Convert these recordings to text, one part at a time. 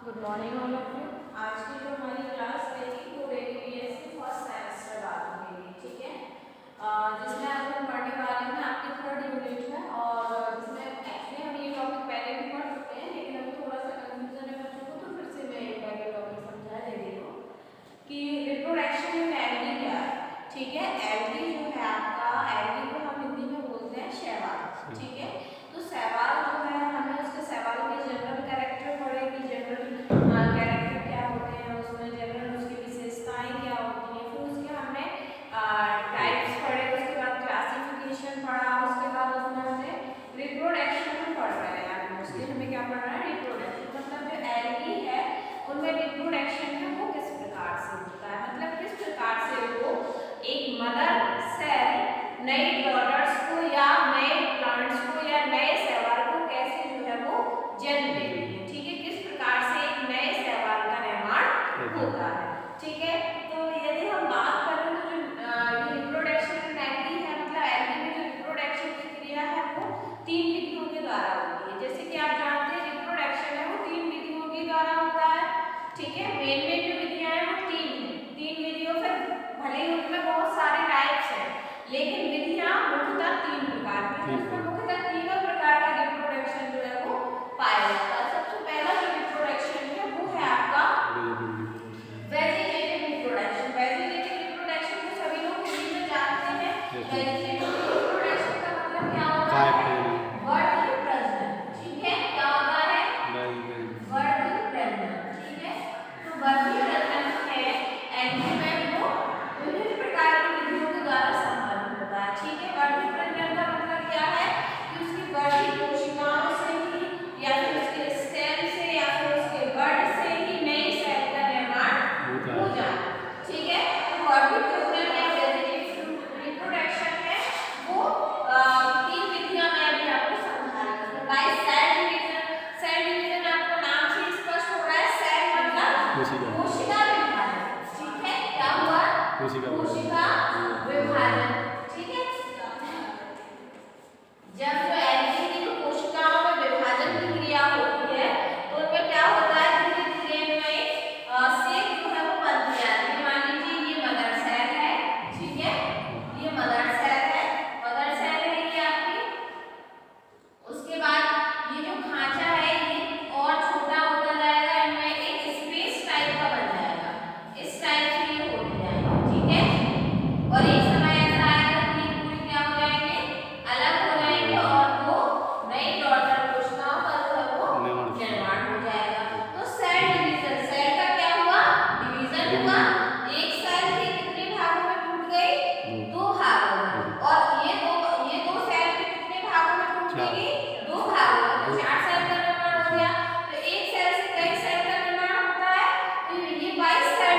Good morning all of you. आज की जो हमारी क्लास रहेगी वो रहेगी बीएससी फर्स्ट सेमेस्टर वालों के लिए, ठीक है। जिसमें आज हम पढ़ने वाले हैं आपकी थर्ड यूनिट है और जिसमें एक्चुअली हम ये टॉपिक पहले भी पढ़ चुके हैं, लेकिन अभी थोड़ा सा कंफ्यूजन है बच्चों को, तो फिर से मैं एक बार ये टॉपिक समझा दे रही हूँ कि रिप्रोडक्शन में एलगी क्या है, ठीक है। एलगी जो है आपका, एलगी को हम हिंदी में बोलते हैं शैवाल, ठीक है। तो शैवाल जो है हमें उसके शैवाल के जनरल कैरेक्टर पढ़े कि जनरल कैरेक्टर क्या होते हैं, उसमें जनरल उसकी विशेषताएं क्या होती हैं, फिर उसके हमने टाइप्स पढ़े, उसके बाद क्लासिफिकेशन पढ़ा, उसके बाद उसमें हमने रिप्रोडक्शन पढ़ रहे हैं। उसके हमें क्या पढ़ना है, रिप्रोडक्शन, मतलब जो एलगी है उनमें रिप्रोडक्शन है वो किस प्रकार से होता है, मतलब किस प्रकार से वो एक मदर सेल नई डॉटर्स को या नए प्लांट्स को या नए शैवाल को कैसे जो है वो जन्म देती है, ठीक है। किस प्रकार से एक नए शैवाल का निर्माण होता है, ठीक है। तो यदि हम बात करें तो जो रिप्रोडक्शन इन एलगी है, मतलब एलगी में जो रिप्रोडक्शन की क्रिया है वो 3 विधियों के द्वारा होती है। जैसे कि आप जानते हैं रिप्रोडक्शन है वो 3 विधियों के द्वारा होता है, ठीक है। मेन जो विधियां हैं वो 3 हैं, 3 विधियों से भले ही उनमें बहुत सारे टाइप्स हैं, लेकिन विधियां मुख्यतः 3 प्रकार की हैं। इसमें मुख्यतः 3 प्रकार का रिप्रोडक्शन जो है वो पाया जाता है। सबसे पहला जो रिप्रोडक्शन है वो है आपका वेजिटेटिव रिप्रोडक्शन। वेजिटेटिव रिप्रोडक्शन को सभी लोग हिंदी में जानते हैं। वेजिटेटिव रिप्रोडक्शन का मतलब क्या होता है, वर्ध प्रजनन, ठीक है। क्या होता है, वर्ध प्रजनन, ठीक है। तो वर्ध प्रजनन है एलगी में वो विभिन्न प्रकार की विधियों के द्वारा संपन्न होता है, ठीक है। वर्ध प्रजनन का मतलब क्या है कि उसकी वर्धित कोशिकाओं से ही या फिर उसके स्टेम से या फिर उसके बड से ही नई सेल का निर्माण हो जाना, ठीक है। तो वर्धित प्रजनन या वेजिटेटिव रिप्रोडक्शन है वो 3 विधियां मैं अभी आपको समझा रही हूं। By cell division, cell division आपको नाम से स्पष्ट हो रहा है, सेल मतलब कोशिका विभाजन, ठीक है। क्या हुआ, कोशिका विभाजन, ठीक है। जब जो एलगी की जो कोशिकाओं में विभाजन की क्रिया होती है तो उनमें क्या होता है, धीरे धीरे में शेप जो है वो बनती जाती है। मान लीजिए ये मदर सेल है, ठीक है, ये मदर सेल है, मदर सेल है ये आपकी। उसके बाद ये जो खांचा है ये और छोटा होता जाएगा, इनमें एक स्पेस टाइप का बन जाएगा, इस टाइप से ये होते जाएंगे, ठीक है। और एक समय ऐसा आएगा कि पूरी क्या हो जाएंगे, अलग हो जाएंगे और वो नई डॉटर कोशिकाओं का जो है वो निर्माण हो जाएगा। तो सेल डिवीजन, सेल का क्या हुआ, डिवीजन हुआ, एक सेल के कितने भागों में टूट गई, 2 भागों में, और ये दो सेल के कितने भागों में टूट गई, 2 भागों में, तो 4 सेल का निर्माण हो गया। तो एक सेल से कई सेल का निर्माण होता है, तो ये बाय सेल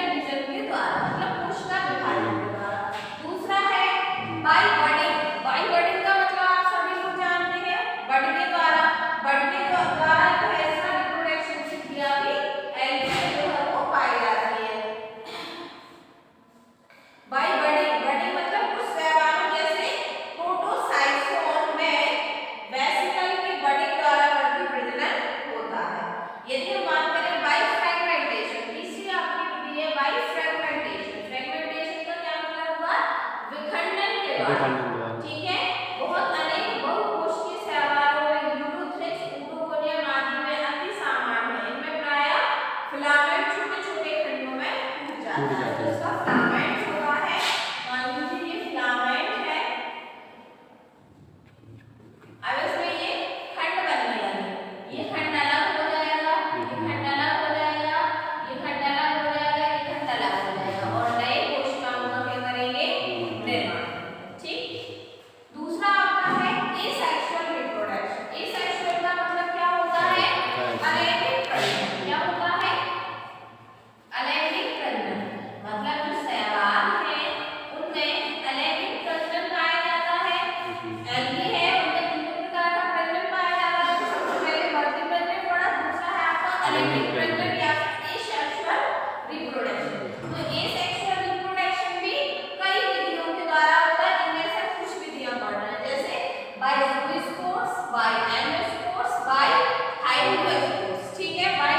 डिवीजन के द्वारा, मतलब कोशिका विभाजन के द्वारा। दूसरा है बाय बडिंग। बाय बडिंग का मतलब आप सभी लोग जानते हैं, बड के द्वारा, बड के द्वारा जो है इसका रिप्रोडक्शन की क्रिया भी एलगी में जो है वो पाई जाती है। बाय बडिंग, बडिंग मतलब कुछ शैवालों जैसे प्रोटोसाइटोन में वेसिकल की बडिंग द्वारा वर्धित प्रजनन होता है। यदि हम बात करें बाय फ्रेगमेंटेशन, तीसरी आपकी विधि है बाय फ्रेगमेंटेशन। फ्रेगमेंटेशन का क्या मतलब हुआ, विखंडन के द्वारा, ठीक है। बहुत अनेक बहुकोषीय शैवालों में यूरोथ्रिक्स, यूरोकोनियम आदि में अति सामान्य है। इनमें प्रायः फिलामेंट छोटे-छोटे खंडों में टूट जाता है। तो इसका फिलामेंट होता है, मान लीजिए ये फिलामेंट है, अब इसमें ये खंड बनने लगे, ये खंड अलग हो जाएगा, ये खंड अलग हो जाएगा, ये खंड अलग हो जाएगा, ये खंड अलग हो जाएगा और नए कोशिकाओं का क्या करेंगे, निर्माण, ठीक। दूसरा आपका है एसेक्सुअल रिप्रोडक्शन। एसेक्सुअल का मतलब क्या होता है, अलैंगिक प्रजनन। क्या होता है, अलैंगिक प्रजनन, मतलब जो शैवाल है उनमें अलैंगिक प्रजनन पाया जाता है। एलगी है उनमें 3 प्रकार का प्रजनन पाया जाता है। सबसे पहले वर्धित प्रजनन पड़ा, दूसरा है आपका अलैंगिक प्रजनन या एसेक्सुअल रिप्रोडक्शन। तो एसेक्सुअल रिप्रोडक्शन भी कई विधियों के द्वारा होता है, जिनमें से कुछ विधियां पढ़ रहे हैं, जैसे बाय ज़ूस्पोर्स, बाय एंडोस्पोर्स, बाय हाइड्रोस्पोर्स, ठीक है। बाय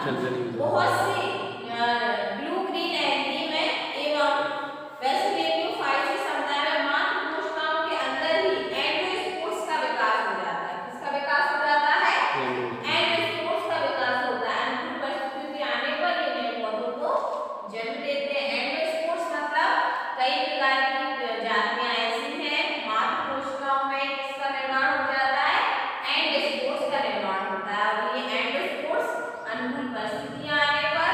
बहुत सी ब्लू ग्रीन एल्गी में एवं वेजिटेटिव फाइट समुदाय में मात्र कोशिकाओं के अंदर ही एंडोस्पोर्स का विकास हो जाता है। किसका विकास हो जाता है? एंडोस्पोर्स का विकास होता है। अनुकूल परिस्थितियों के आने पर ये नए पौधों को जन्म देते हैं। एंडोस्पोर्स मतलब कई प्रकार की जातियां ऐसी हैं, मात्र कोशिकाओं में किसका निर्माण हो जाता है? एंडोस्पोर्स का निर्माण होता है। और ये एंडोस्पोर्स अनुकूल परिस्थितियां आने पर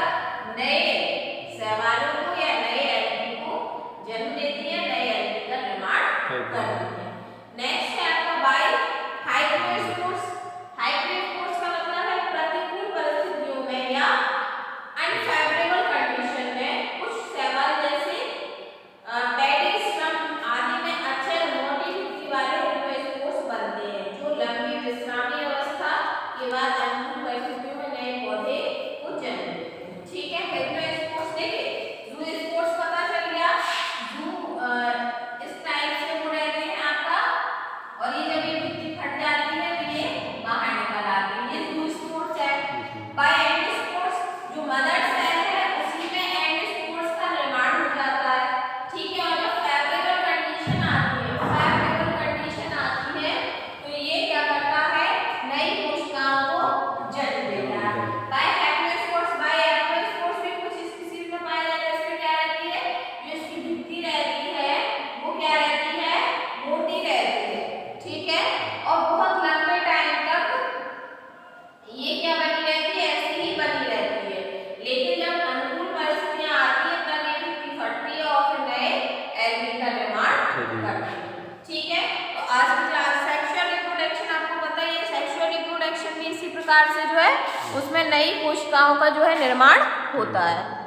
नए शैवालों को या नए एल्गी को जन्म देती है, नए एल्गी का निर्माण करती है। नेक्स्ट है आपका बाई हाइड्रोस्पोर्स। हाइड्रोस्पोर्स का मतलब है प्रतिकूल परिस्थितियों में या अनफेवरेबल कंडीशन में कुछ शैवाल जैसे पैडी स्टम्प आदि में अच्छे मोटी भित्ति वाले हाइड्रोस्पोर्स बनते हैं, जो लंबी विश्रामी अवस्था के बाद अनुकूल परिस्थितियों में नए पौधे को जन्म देते हैं। ठीक है, हाइड्रोस्पोर्स देखिए, ज़ूस्पोर्स पता चल गया। ज़ू इस टाइप से वो रहते हैं आपका, और ये जब ये भित्ति फट जाती है तो ये बाहर निकल आती है, ये ज़ूस्पोर्स है। बाय एंडोस्पोर्स जो मदर सेल है उसी में एंडोस्पोर्स का निर्माण हो जाता है। ठीक है, और जब फेवरेबल कंडीशन आती है, फेवरेबल कंडीशन आती है तो ये क्या करता है? नई कोशिकाओं को जन्म देता है। बाय हेप्लोस्पोर्स, बाय एप्लोस्पोर्स भी कुछ इस किस्म में पाया जाता है। इसमें क्या रहती है? जो इसकी भित्ति रहती है वो क्या रहती है? मोटी रहती है। ठीक है, और बहुत लंबे टाइम तक ये क्या बनी रहती है? ऐसी ही बनी रहती है। लेकिन जब अनुकूल परिस्थितियां आती है तब ये भित्ति फटती है और फिर नए एल्गी का निर्माण करती है। ठीक है, तो आज की क्लास सेक्सुअल रिप्रोडक्शन आपको पता ही है। सेक्सुअल रिप्रोडक्शन भी इसी प्रकार से जो है उसमें नई कोशिकाओं का जो है निर्माण होता है।